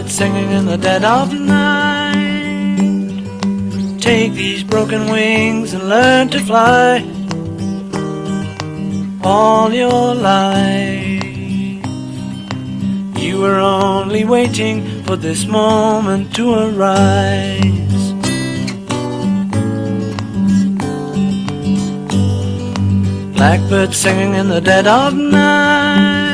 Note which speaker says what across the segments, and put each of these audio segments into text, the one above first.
Speaker 1: Blackbird singing in the dead of night. Take these broken wings and learn to fly. All your life you were only waiting for this moment to arise. Blackbird singing in the dead of night.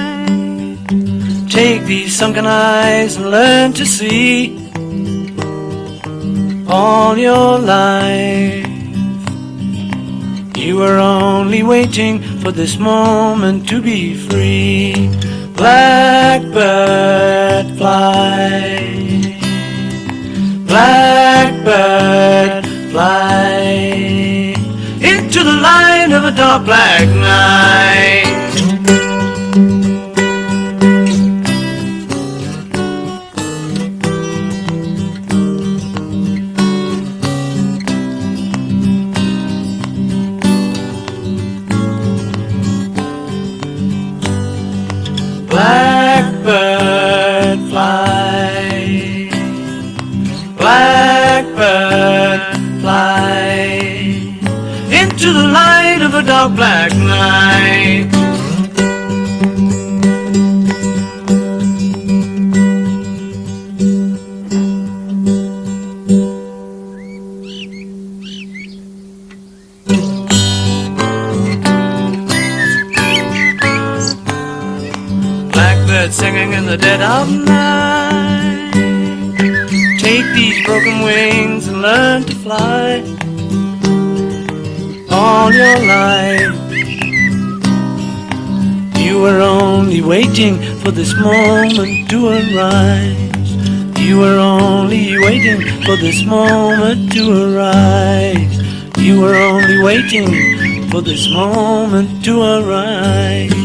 Speaker 1: Take these sunken eyes and learn to see. All your life you were only waiting for this moment to be free. Blackbird fly, blackbird fly, into the light of a dark black night. Blackbird fly, blackbird fly, into the light of a dark black night. Blackbird singing in the dead of night. Take these broken wings and learn to fly. All your life you were only waiting for this moment to arise. You were only waiting for this moment to arise. You were only waiting for this moment to arise.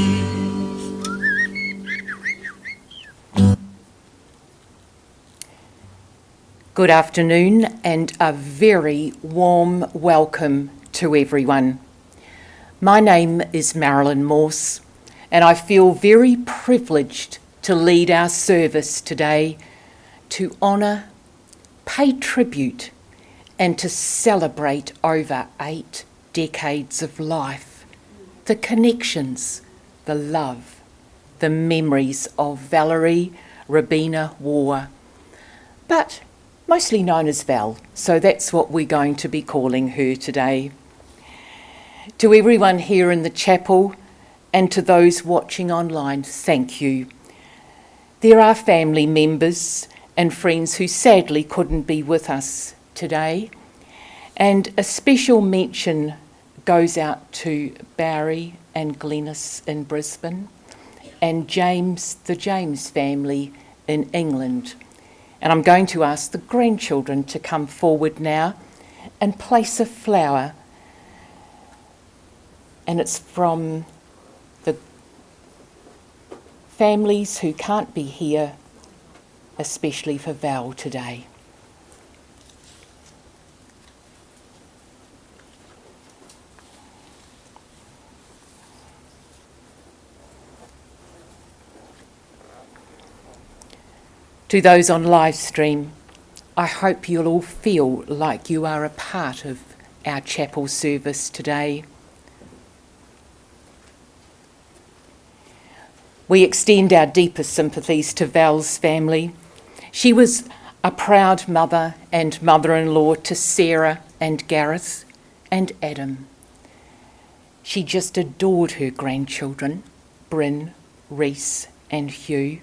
Speaker 2: Good afternoon and a very warm welcome to everyone. My name is Marilyn Morse and I feel very privileged to lead our service today to honour, pay tribute and to celebrate over 8 decades of life, the connections, the love, the memories of Valerie Waugh, but mostly known as Val, so that's what we're going to be calling her today. To everyone here in the chapel and to those watching online, thank you. There are family members and friends who sadly couldn't be with us today, and a special mention goes out to Barry and Glenys in Brisbane and James, the James family in England. And I'm going to ask the grandchildren to come forward now and place a flower. And it's from the families who can't be here, especially for Val today. To those on live stream, I hope you'll all feel like you are a part of our chapel service today. We extend our deepest sympathies to Val's family. She was a proud mother and mother-in-law to Sarah and Gareth and Adam. She just adored her grandchildren, Bryn, Reese and Hugh.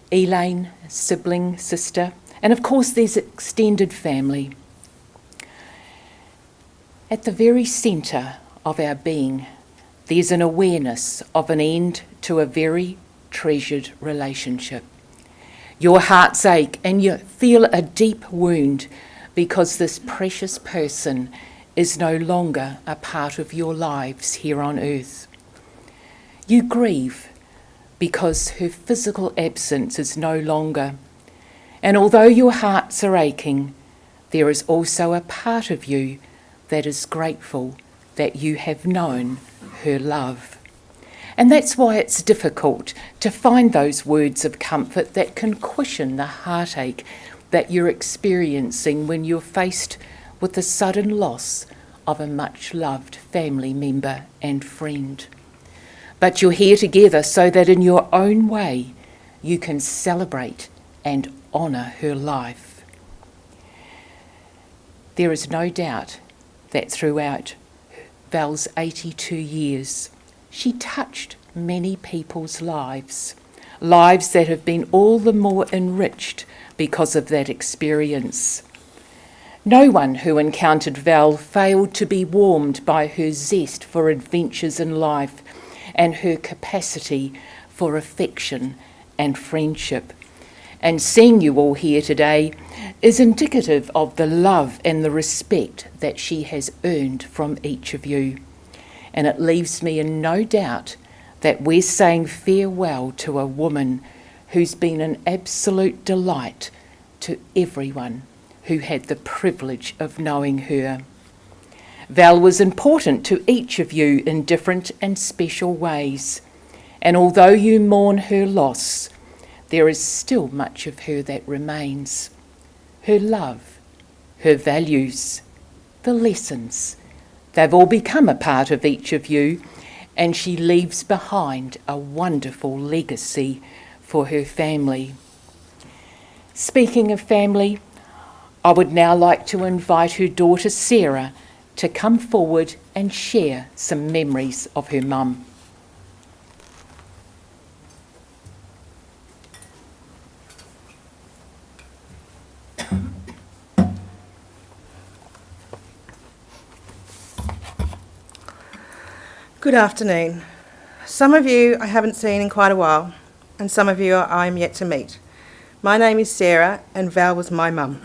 Speaker 2: Elaine, sibling, sister, and of course there's extended family. At the very centre of our being, there's an awareness of an end to a very treasured relationship. Your hearts ache and you feel a deep wound because this precious person is no longer a part of your lives here on earth. You grieve because her physical absence is no longer. And although your hearts are aching, there is also a part of you that is grateful that you have known her love. And that's why it's difficult to find those words of comfort that can cushion the heartache that you're experiencing when you're faced with the sudden loss of a much-loved family member and friend. But you're here together so that in your own way you can celebrate and honour her life. There is no doubt that throughout Val's 82 years, she touched many people's lives that have been all the more enriched because of that experience. No one who encountered Val failed to be warmed by her zest for adventures in life and her capacity for affection and friendship. And seeing you all here today is indicative of the love and the respect that she has earned from each of you. And it leaves me in no doubt that we're saying farewell to a woman who's been an absolute delight to everyone who had the privilege of knowing her. Val was important to each of you in different and special ways, and although you mourn her loss, there is still much of her that remains. Her love, her values, the lessons, they've all become a part of each of you, and she leaves behind a wonderful legacy for her family. Speaking of family, I would now like to invite her daughter Sarah to come forward and share some memories of her mum.
Speaker 3: Good afternoon. Some of you I haven't seen in quite a while, and some of you I am yet to meet. My name is Sarah, and Val was my mum.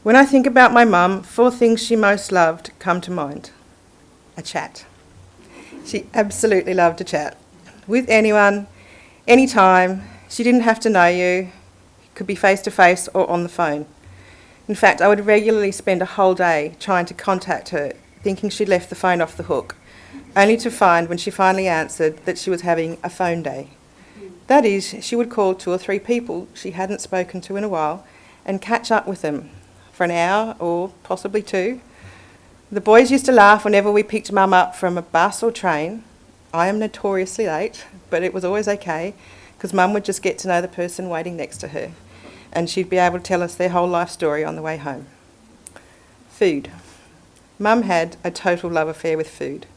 Speaker 3: When I think about my mum, 4 things she most loved come to mind. A chat. She absolutely loved to chat. With anyone, anytime. She didn't have to know you. It could be face to face or on the phone. In fact, I would regularly spend a whole day trying to contact her, thinking she'd left the phone off the hook, only to find when she finally answered that she was having a phone day. That is, she would call 2 or 3 people she hadn't spoken to in a while and catch up with them for an hour or possibly 2. The boys used to laugh whenever we picked Mum up from a bus or train. I am notoriously late, but it was always okay because Mum would just get to know the person waiting next to her, and she'd be able to tell us their whole life story on the way home. Food. Mum had a total love affair with food.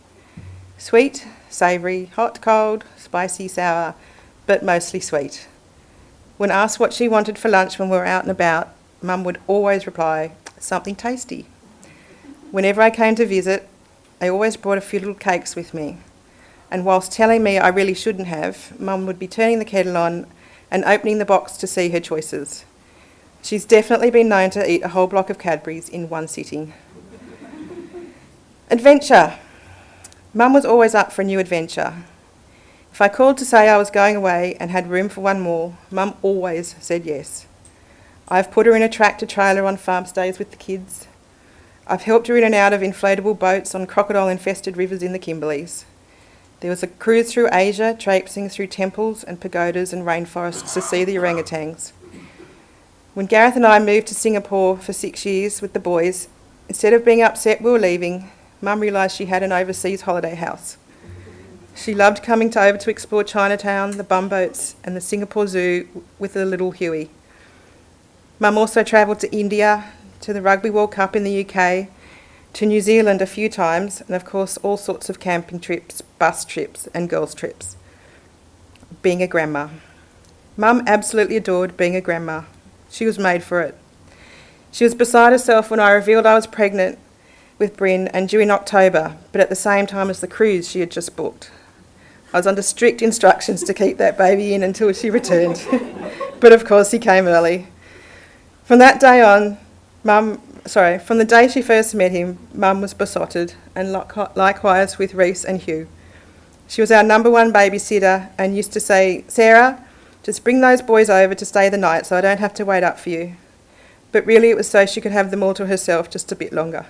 Speaker 3: Sweet, savoury, hot, cold, spicy, sour, but mostly sweet. When asked what she wanted for lunch when we were out and about, Mum would always reply, something tasty. Whenever I came to visit, I always brought a few little cakes with me. And whilst telling me I really shouldn't have, Mum would be turning the kettle on and opening the box to see her choices. She's definitely been known to eat a whole block of Cadbury's in one sitting. Adventure. Mum was always up for a new adventure. If I called to say I was going away and had room for one more, Mum always said yes. I've put her in a tractor trailer on farm stays with the kids. I've helped her in and out of inflatable boats on crocodile-infested rivers in the Kimberleys. There was a cruise through Asia, traipsing through temples and pagodas and rainforests to see the orangutans. When Gareth and I moved to Singapore for 6 years with the boys, instead of being upset we were leaving, Mum realised she had an overseas holiday house. She loved coming over to explore Chinatown, the bumboats and the Singapore Zoo with the little Huey. Mum also travelled to India, to the Rugby World Cup in the UK, to New Zealand a few times, and of course all sorts of camping trips, bus trips and girls' trips. Being a grandma. Mum absolutely adored being a grandma. She was made for it. She was beside herself when I revealed I was pregnant with Bryn and due in October, but at the same time as the cruise she had just booked. I was under strict instructions to keep that baby in until she returned. But of course he came early. From that day on, from the day she first met him, Mum was besotted, and likewise with Reese and Hugh. She was our number 1 babysitter and used to say, Sarah, just bring those boys over to stay the night so I don't have to wait up for you. But really it was so she could have them all to herself just a bit longer.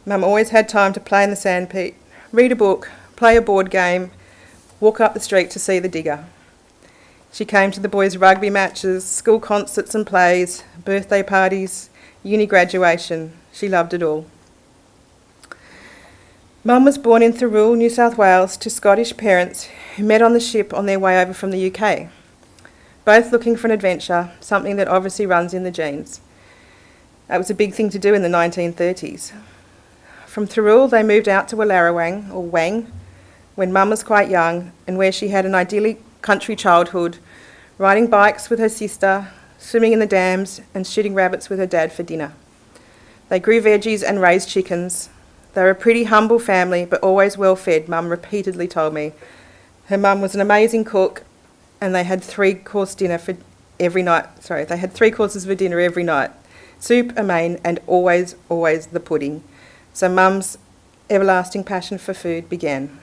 Speaker 3: Mum always had time to play in the sandpit, read a book, play a board game, walk up the street to see the digger. She came to the boys' rugby matches, school concerts and plays, birthday parties, uni graduation. She loved it all. Mum was born in Thirroul, New South Wales, to Scottish parents who met on the ship on their way over from the UK, both looking for an adventure, something that obviously runs in the genes. That was a big thing to do in the 1930s. From Thirroul, they moved out to Wallerawang, or Wang, when Mum was quite young, and where she had an idyllic country childhood, riding bikes with her sister, swimming in the dams, and shooting rabbits with her dad for dinner. They grew veggies and raised chickens. They were a pretty humble family, but always well fed, Mum repeatedly told me. Her mum was an amazing cook, and they had 3-course dinner for every night. They had 3 courses for dinner every night. Soup, a main, and always, always the pudding. So Mum's everlasting passion for food began.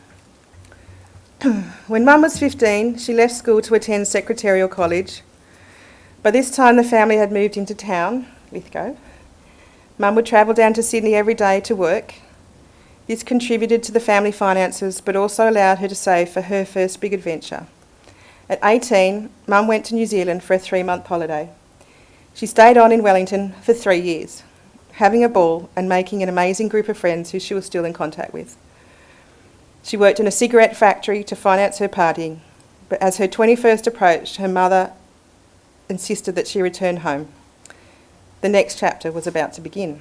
Speaker 3: When Mum was 15, she left school to attend Secretarial College. By this time, the family had moved into town, Lithgow. Mum would travel down to Sydney every day to work. This contributed to the family finances, but also allowed her to save for her first big adventure. At 18, Mum went to New Zealand for a 3-month holiday. She stayed on in Wellington for 3 years, having a ball and making an amazing group of friends who she was still in contact with. She worked in a cigarette factory to finance her partying, but as her 21st approached, her mother insisted that she return home. The next chapter was about to begin.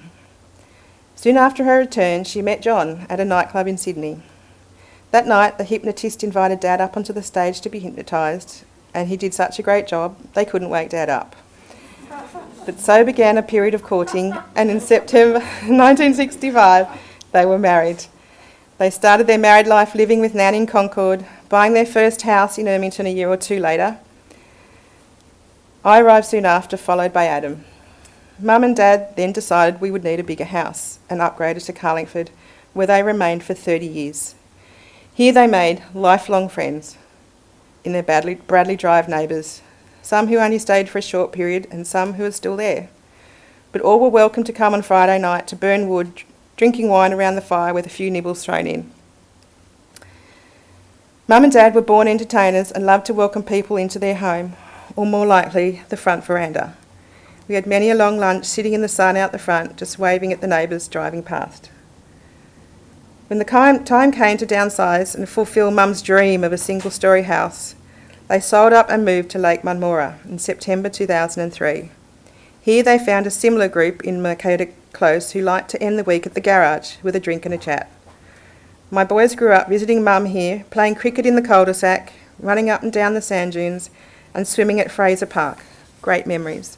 Speaker 3: Soon after her return, she met John at a nightclub in Sydney. That night, the hypnotist invited Dad up onto the stage to be hypnotised, and he did such a great job, they couldn't wake Dad up. But so began a period of courting, and in September 1965, they were married. They started their married life living with Nan in Concord, buying their first house in Ermington a year or 2 later. I arrived soon after, followed by Adam. Mum and Dad then decided we would need a bigger house and upgraded to Carlingford, where they remained for 30 years. Here they made lifelong friends in their Bradley Drive neighbours, some who only stayed for a short period and some who are still there. But all were welcome to come on Friday night to burn wood, drinking wine around the fire with a few nibbles thrown in. Mum and Dad were born entertainers and loved to welcome people into their home, or more likely, the front veranda. We had many a long lunch sitting in the sun out the front, just waving at the neighbours driving past. When the time came to downsize and fulfil Mum's dream of a single-storey house, they sold up and moved to Lake Munmora in September 2003. Here they found a similar group in Mackay Close who liked to end the week at the garage with a drink and a chat. My boys grew up visiting Mum here, playing cricket in the cul-de-sac, running up and down the sand dunes, and swimming at Fraser Park. Great memories.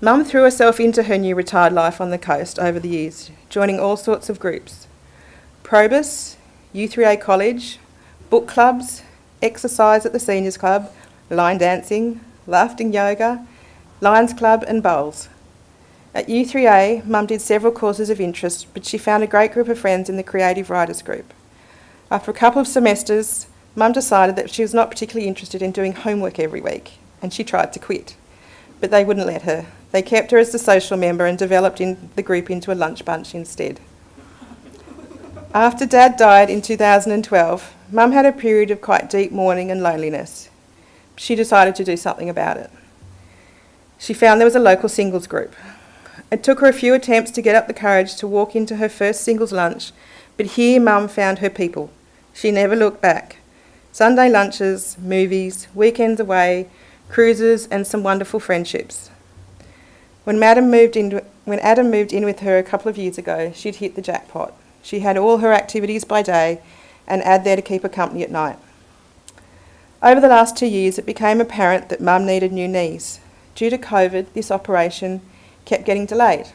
Speaker 3: Mum threw herself into her new retired life on the coast over the years, joining all sorts of groups. Probus, U3A College, book clubs, exercise at the Seniors Club, line dancing, laughing yoga, Lions Club and bowls. At U3A, Mum did several courses of interest, but she found a great group of friends in the Creative Writers Group. After a couple of semesters, Mum decided that she was not particularly interested in doing homework every week, and she tried to quit. But they wouldn't let her. They kept her as the social member and developed the group into a lunch bunch instead. After Dad died in 2012, Mum had a period of quite deep mourning and loneliness. She decided to do something about it. She found there was a local singles group. It took her a few attempts to get up the courage to walk into her first singles lunch, but here Mum found her people. She never looked back. Sunday lunches, movies, weekends away, cruises and some wonderful friendships. When Adam moved in with her a couple of years ago, she'd hit the jackpot. She had all her activities by day and Ad there to keep her company at night. Over the last 2 years, it became apparent that Mum needed new knees. Due to COVID, this operation kept getting delayed,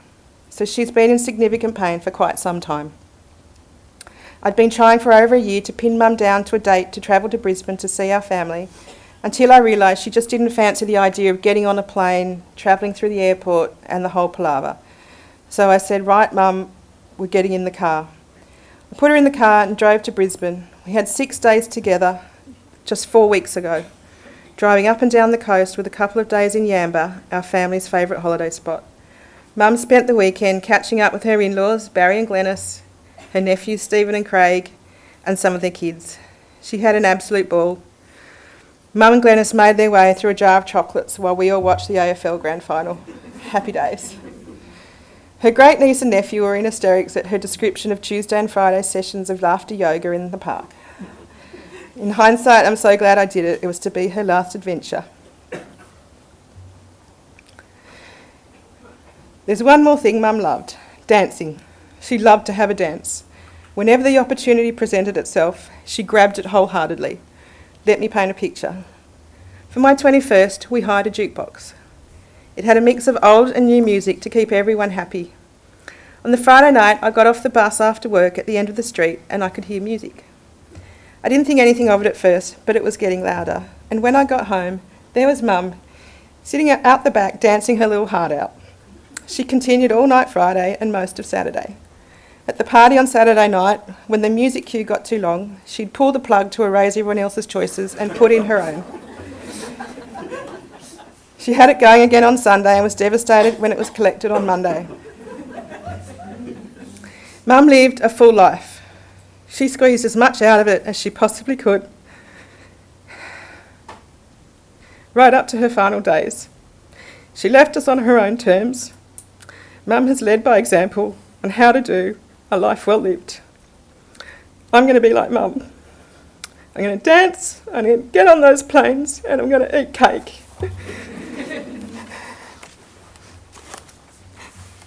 Speaker 3: so she's been in significant pain for quite some time. I'd been trying for over a year to pin Mum down to a date to travel to Brisbane to see our family, until I realised she just didn't fancy the idea of getting on a plane, travelling through the airport and the whole palaver. So I said, right Mum, we're getting in the car. I put her in the car and drove to Brisbane. We had 6 days together just 4 weeks ago, driving up and down the coast with a couple of days in Yamba, our family's favourite holiday spot. Mum spent the weekend catching up with her in-laws, Barry and Glenys, her nephews Stephen and Craig, and some of their kids. She had an absolute ball. Mum and Glenys made their way through a jar of chocolates while we all watched the AFL Grand Final. Happy days. Her great niece and nephew were in hysterics at her description of Tuesday and Friday sessions of laughter yoga in the park. In hindsight, I'm so glad I did it. It was to be her last adventure. There's one more thing Mum loved, dancing. She loved to have a dance. Whenever the opportunity presented itself, she grabbed it wholeheartedly. Let me paint a picture. For my 21st, we hired a jukebox. It had a mix of old and new music to keep everyone happy. On the Friday night, I got off the bus after work at the end of the street and I could hear music. I didn't think anything of it at first, but it was getting louder. And when I got home, there was Mum, sitting out the back, dancing her little heart out. She continued all night Friday and most of Saturday. At the party on Saturday night, when the music cue got too long, she'd pull the plug to erase everyone else's choices and put in her own. She had it going again on Sunday and was devastated when it was collected on Monday. Mum lived a full life. She squeezed as much out of it as she possibly could, right up to her final days. She left us on her own terms. Mum has led by example on how to do a life well lived. I'm going to be like Mum. I'm going to dance, I'm going to get on those planes, and I'm going to eat cake.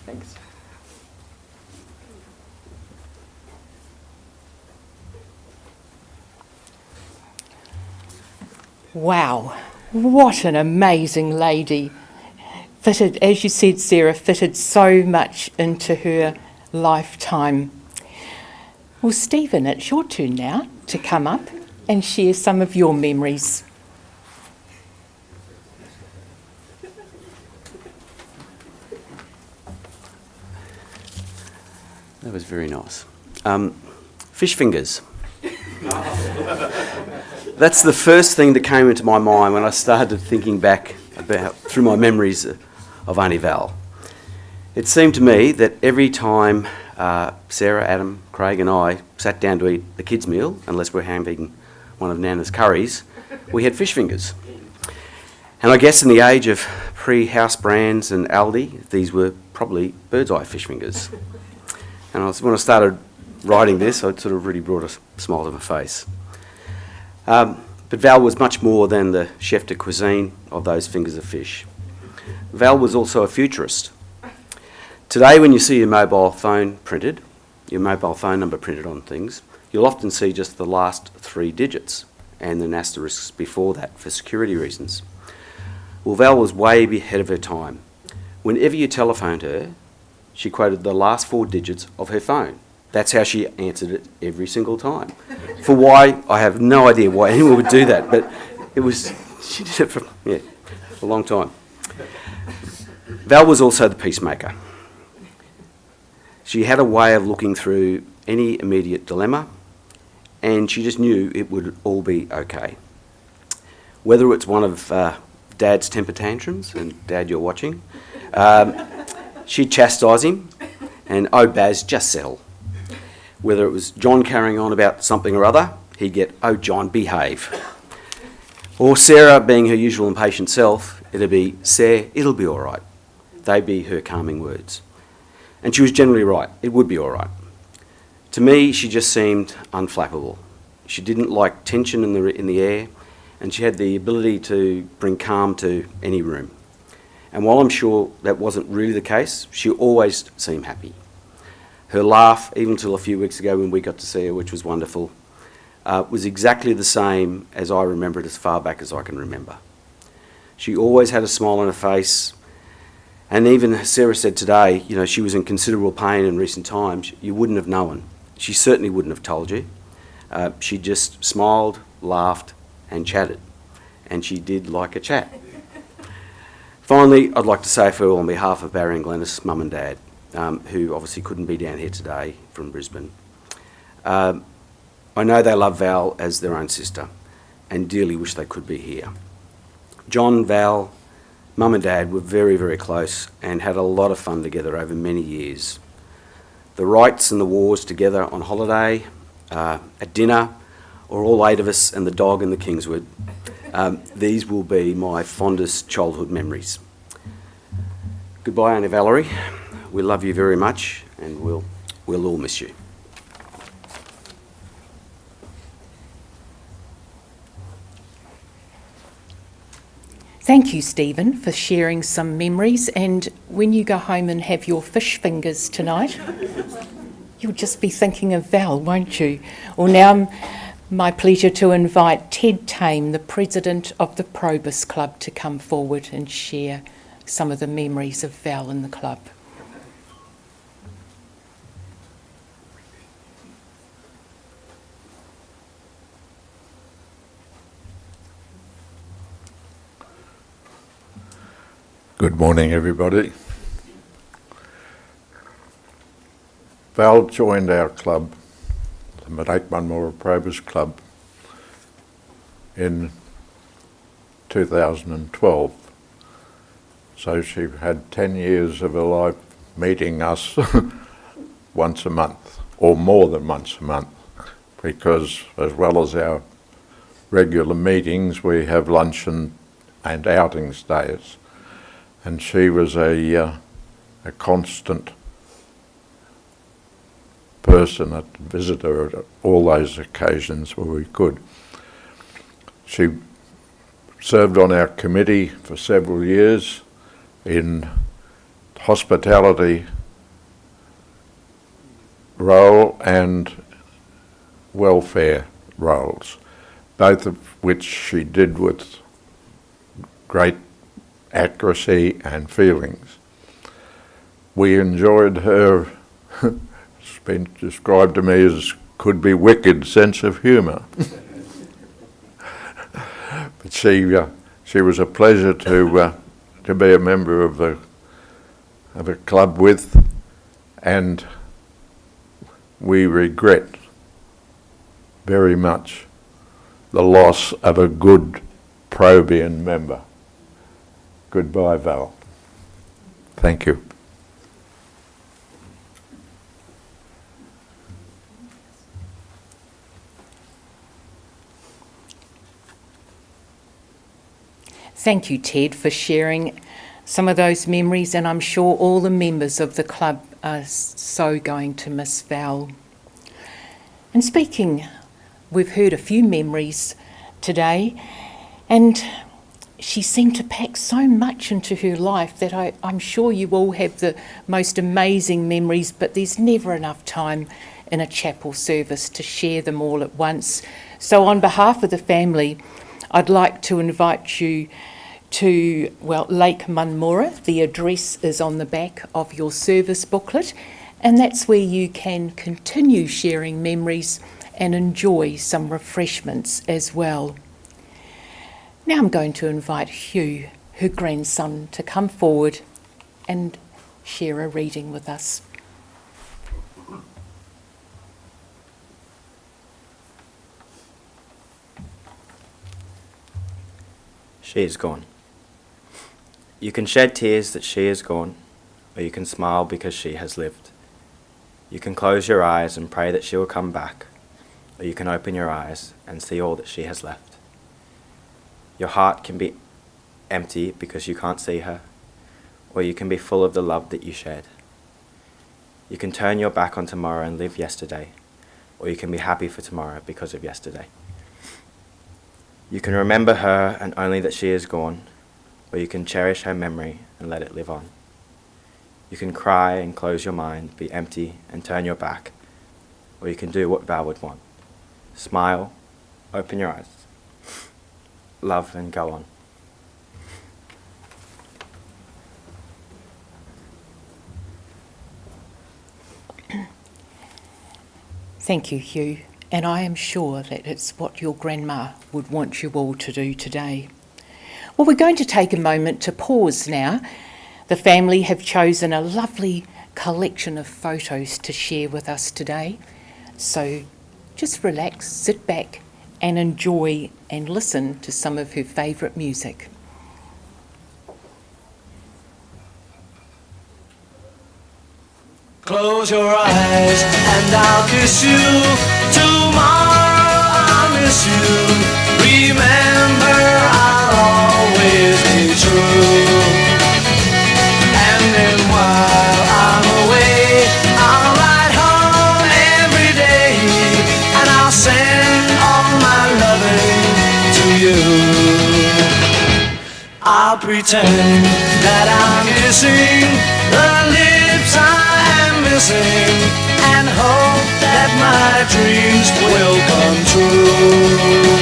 Speaker 3: Thanks.
Speaker 2: Wow, what an amazing lady. Fitted, as you said, Sarah, fitted so much into her lifetime. Well, Stephen, it's your turn now to come up and share some of your memories.
Speaker 4: That was very nice. Fish fingers. That's the first thing that came into my mind when I started thinking back through my memories of Auntie Val. It seemed to me that every time Sarah, Adam, Craig and I sat down to eat the kids' meal, unless we're having one of Nana's curries, we had fish fingers. And I guess in the age of pre-house brands and Aldi, these were probably bird's eye fish fingers. And when I started writing this, it sort of really brought a smile to my face. But Val was much more than the chef de cuisine of those fingers of fish. Val was also a futurist. Today, when you see your mobile phone number printed on things, you'll often see just the last 3 digits and an asterisk before that for security reasons. Well, Val was way ahead of her time. Whenever you telephoned her, she quoted the last 4 digits of her phone. That's how she answered it every single time. For why, I have no idea why anyone would do that, but she did it for a long time. Val was also the peacemaker. She had a way of looking through any immediate dilemma, and she just knew it would all be okay. Whether it's one of Dad's temper tantrums, and Dad, you're watching, she'd chastise him, and oh Baz, just settle. Whether it was John carrying on about something or other, he'd get, oh John, behave. Or Sarah, being her usual impatient self, it'd be, Sarah, it'll be all right. They'd be her calming words. And she was generally right, it would be all right. To me, she just seemed unflappable. She didn't like tension in the air, and she had the ability to bring calm to any room. And while I'm sure that wasn't really the case, she always seemed happy. Her laugh, even till a few weeks ago when we got to see her, which was wonderful, was exactly the same as I remember it as far back as I can remember. She always had a smile on her face, and even Sarah said today, she was in considerable pain in recent times. You wouldn't have known. She certainly wouldn't have told you. She just smiled, laughed, and chatted, and she did like a chat. Finally, I'd like to say farewell on behalf of Barry and Glenys, Mum and Dad, who obviously couldn't be down here today from Brisbane. I know they love Val as their own sister and dearly wish they could be here. John, Val, Mum and Dad were very, very close and had a lot of fun together over many years. the rights and the wars together on holiday, at dinner, or all 8 of us and the dog in the Kingswood. These will be my fondest childhood memories. Goodbye, Auntie Valerie. We love you very much, and we'll all miss you.
Speaker 2: Thank you, Stephen, for sharing some memories. And when you go home and have your fish fingers tonight, you'll just be thinking of Val, won't you? Well, now my pleasure to invite Ted Tame, the president of the Probus Club, to come forward and share some of the memories of Val in the club.
Speaker 5: Good morning, everybody. Val joined our club, the Mackay Probus Club, in 2012. So she had 10 years of her life meeting us once a month, or more than once a month, because as well as our regular meetings, we have luncheon and outings days. And she was a constant person, a visitor at all those occasions where we could. She served on our committee for several years in hospitality role and welfare roles, both of which she did with great accuracy and feelings. We enjoyed her, it's been described to me as could be wicked sense of humour. But she was a pleasure to be a member of a club with, and we regret very much the loss of a good Probian member. Goodbye, Val. Thank you.
Speaker 2: Thank you, Ted, for sharing some of those memories, and I'm sure all the members of the club are so going to miss Val. And speaking, we've heard a few memories today, and she seemed to pack so much into her life that I'm sure you all have the most amazing memories, but there's never enough time in a chapel service to share them all at once. So on behalf of the family, I'd like to invite you to, Lake Munmora. The address is on the back of your service booklet, and that's where you can continue sharing memories and enjoy some refreshments as well. Now I'm going to invite Hugh, her grandson, to come forward and share a reading with us.
Speaker 6: She is gone. You can shed tears that she is gone, or you can smile because she has lived. You can close your eyes and pray that she will come back, or you can open your eyes and see all that she has left. Your heart can be empty because you can't see her, or you can be full of the love that you shared. You can turn your back on tomorrow and live yesterday, or you can be happy for tomorrow because of yesterday. You can remember her and only that she is gone, or you can cherish her memory and let it live on. You can cry and close your mind, be empty and turn your back, or you can do what Val would want. Smile, open your eyes, love and go on.
Speaker 2: Thank you, Hugh, and I am sure that it's what your grandma would want you all to do today. Well, we're going to take a moment to pause now. The family have chosen a lovely collection of photos to share with us today. So just relax, sit back and enjoy and listen to some of her favourite music.
Speaker 1: Close your eyes and I'll kiss you. Tomorrow I'll miss you. Remember, I'll always be true. And then while I'm away, I'll ride home every day, and I'll send all my loving to you. I'll pretend that I'm kissing the lips I am missing, and hope that my dreams will come true.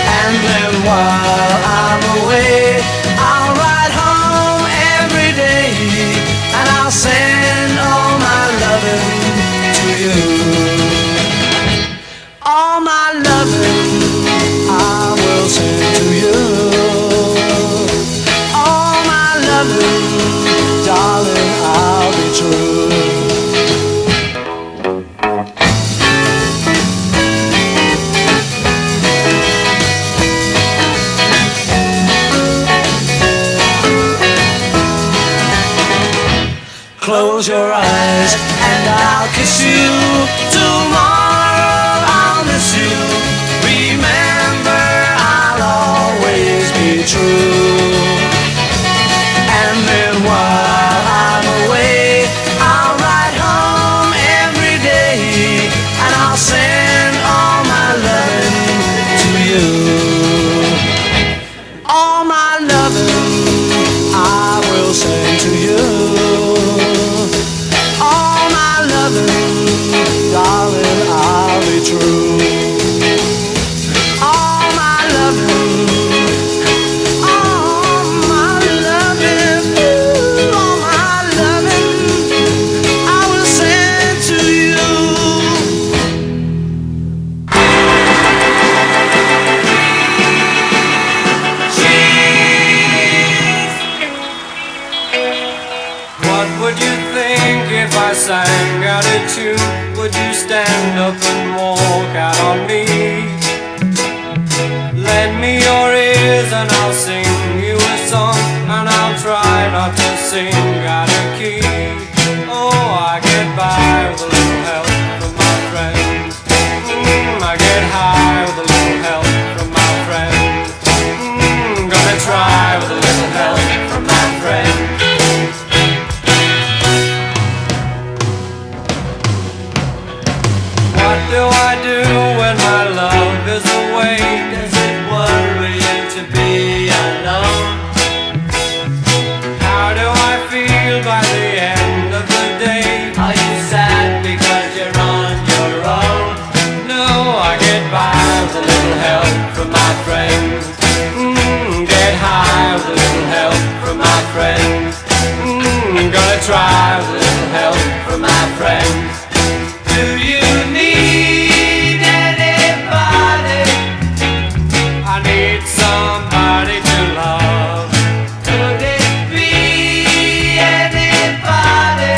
Speaker 1: And then while I'm away, I'll ride home every day, and I'll send all my loving to you. All my loving I will send to you. All my loving, darling, I'll be true. Close your eyes and I'll kiss you. Tomorrow I'll miss you. Remember, I'll always be true. And then while I'm away, I'll ride home every day, and I'll send all my loving to you. All my loving I will send to you. All my loving, darling, I'll be true. All my loving, all my loving, all my loving, I will send to you.
Speaker 7: What would you think if I sang out a tune? Would you stand up and walk out on me? Lend me your ears and I'll sing you a song, and I'll try not to sing out of key. Oh, I get by with a little help from my friends. I get high with a little help from my friends. Gonna try with a little help from my friends. What do I do when my love is away? Does it worry you to be alone? How do I feel by the end of the day? Are you sad because you're on your own? No, I get by with a little help from my friends. Get high with a little help from my friends. Gonna try with a little help from my friends. Do you need anybody? I need somebody to love. Could it be anybody?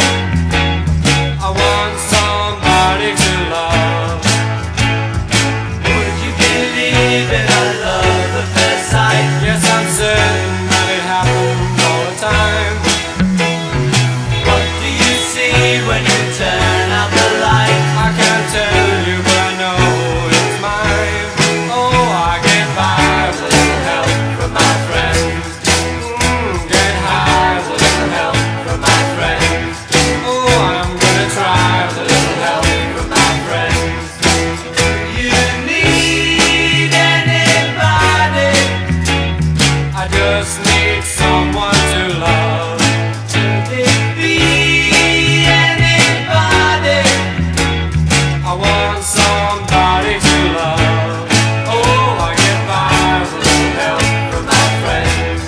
Speaker 7: I want somebody to love. Would you believe in a love at first sight? Yes, I'm certain that it happens all the time. What do you see when you turn out the light? I can't tell you, but I know it's mine. Oh, I get by with a little help from my friends. Get high with a little help from my friends. Oh, I'm gonna try with a little help from my friends. Do you need anybody? I just need someone to love. Could it be anybody? I want somebody to love. Oh, I get by with a little help from my friends.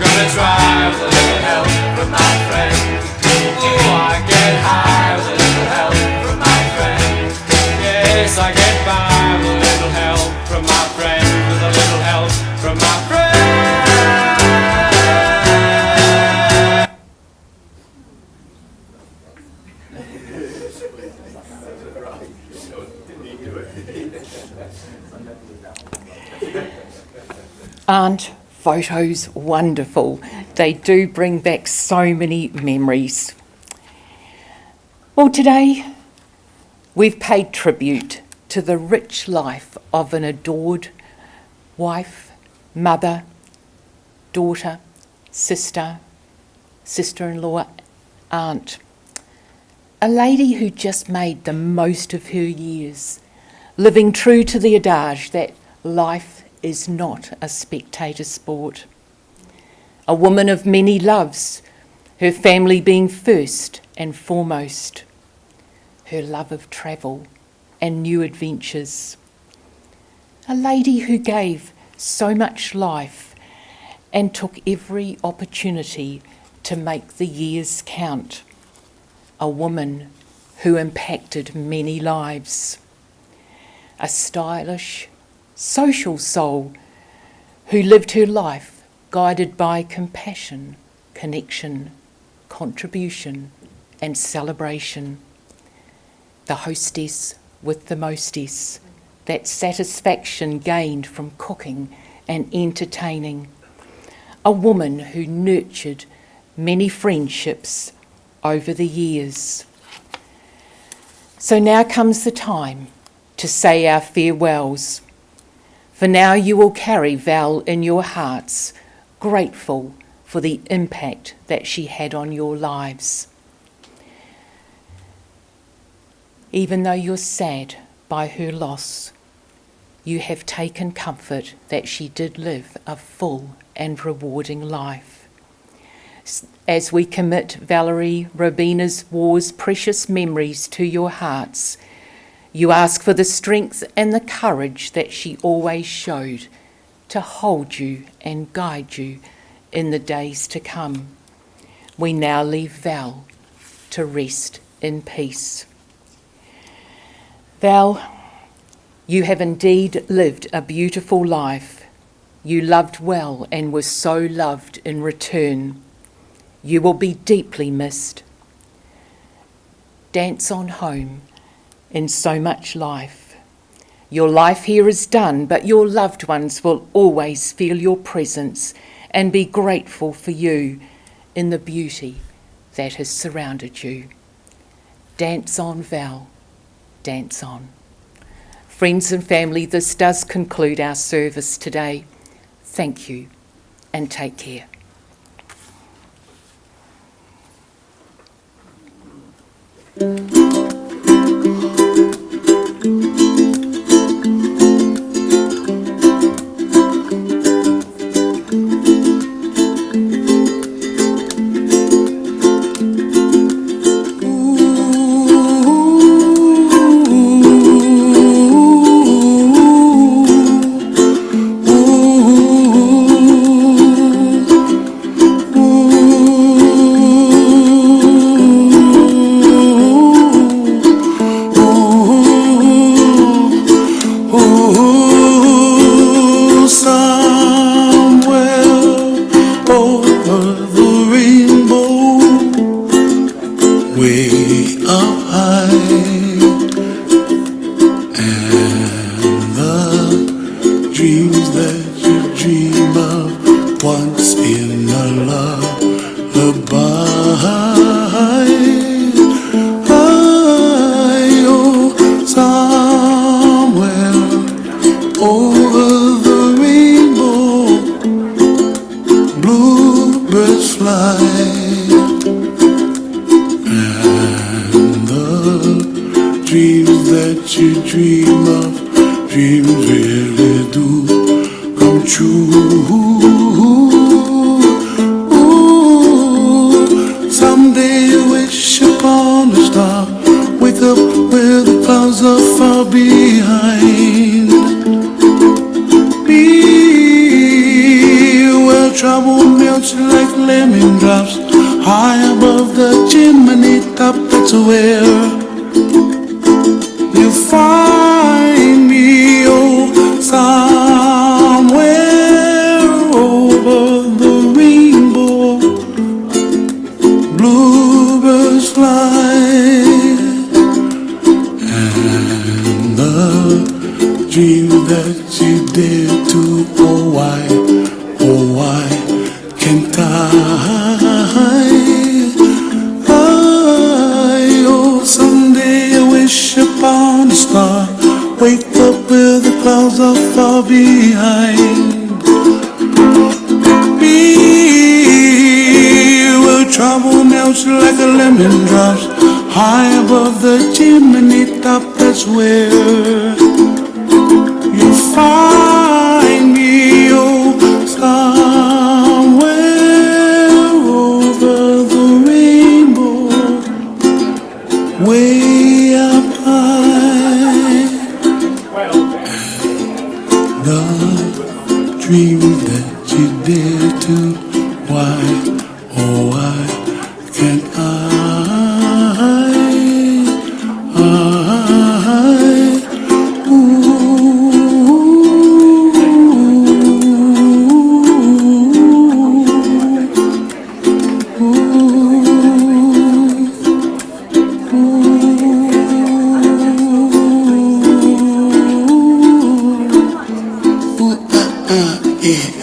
Speaker 7: Gonna try with a little help from my friends. Oh, I get high with a little help from my friends. Yes, I get by with a little help from my friends. With a little help from my friends.
Speaker 2: Aren't photos wonderful? They do bring back so many memories. Well, today we've paid tribute to the rich life of an adored wife, mother, daughter, sister, sister-in-law, aunt. A lady who just made the most of her years, living true to the adage that life is not a spectator sport. A woman of many loves, her family being first and foremost, her love of travel and new adventures. A lady who gave so much life and took every opportunity to make the years count. A woman who impacted many lives. A stylish, social soul who lived her life guided by compassion, connection, contribution and celebration. The hostess with the mostess, that satisfaction gained from cooking and entertaining. A woman who nurtured many friendships over the years. So now comes the time to say our farewells. For now you will carry Val in your hearts, grateful for the impact that she had on your lives. Even though you're sad by her loss, you have taken comfort that she did live a full and rewarding life. As we commit Valerie Waugh's precious memories to your hearts, you ask for the strength and the courage that she always showed to hold you and guide you in the days to come. We now leave Val to rest in peace. Val, you have indeed lived a beautiful life. You loved well and were so loved in return. You will be deeply missed. Dance on home in so much life. Your life here is done, but your loved ones will always feel your presence and be grateful for you in the beauty that has surrounded you. Dance on, Val, dance on. Friends and family, this does conclude our service today. Thank you and take care.
Speaker 1: far behind. Me, where trouble melts like a lemon drops high above the chimney top. That's where you find me, oh, somewhere over the rainbow, way up high. The dreams that you dare to, why, oh why can't I? Yeah.